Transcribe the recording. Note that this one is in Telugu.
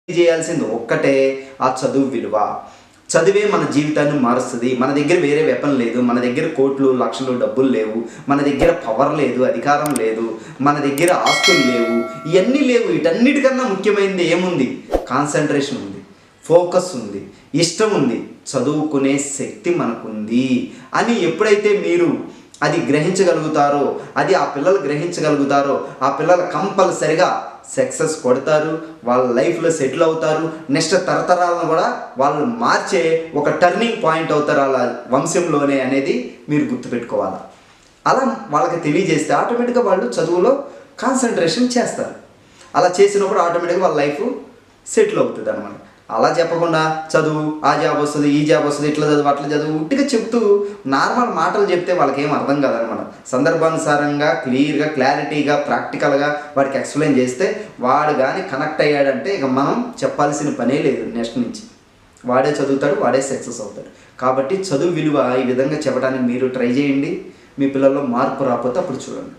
చేయాల్సింది ఒక్కటే, ఆ చదువు విలువ. చదివే మన జీవితాన్ని మారుస్తుంది. మన దగ్గర వేరే వెపన్ లేదు, మన దగ్గర కోట్లు లక్షలు డబ్బులు లేవు, మన దగ్గర పవర్ లేదు, అధికారం లేదు, మన దగ్గర ఆస్తులు లేవు, ఇవన్నీ లేవు. వీటన్నిటికన్నా ముఖ్యమైనది ఏముంది? కాన్సన్ట్రేషన్ ఉంది, ఫోకస్ ఉంది, ఇష్టం ఉంది, చదువుకునే శక్తి మనకుంది అని ఎప్పుడైతే మీరు అది గ్రహించగలుగుతారో, అది ఆ పిల్లలు గ్రహించగలుగుతారో, ఆ పిల్లలు కంపల్సరిగా సక్సెస్ కొడతారు, వాళ్ళ లైఫ్లో సెటిల్ అవుతారు. నెక్స్ట్ తరతరాలను కూడా వాళ్ళు మార్చే ఒక టర్నింగ్ పాయింట్ అవుతారు వాళ్ళ వంశంలోనే అనేది మీరు గుర్తుపెట్టుకోవాలి. అలా వాళ్ళకి తెలియజేస్తే ఆటోమేటిక్గా వాళ్ళు చదువులో కాన్సన్ట్రేషన్ చేస్తారు. అలా చేసినప్పుడు ఆటోమేటిక్గా వాళ్ళ లైఫ్ సెటిల్ అవుతుంది అన్నమాట. అలా చెప్పకుండా చదువు, ఆ జాబ్ వస్తుంది, ఈ జాబ్ వస్తుంది, ఇట్లా చదువు, అట్లా చదువు, ఉట్టిగా చెప్తూ నార్మల్ మాటలు చెప్తే వాళ్ళకి ఏం అర్థం కాదనమాట. సందర్భానుసారంగా క్లియర్గా క్లారిటీగా ప్రాక్టికల్గా వాడికి ఎక్స్ప్లెయిన్ చేస్తే వాడు కానీ కనెక్ట్ అయ్యాడంటే ఇక మనం చెప్పాల్సిన పనే లేదు. నెక్స్ట్ నుంచి వాడే చదువుతాడు, వాడే సక్సెస్ అవుతాడు. కాబట్టి చదువు విలువ ఈ విధంగా చెప్పడానికి మీరు ట్రై చేయండి. మీ పిల్లల్లో మార్పు రాకపోతే అప్పుడు చూడండి.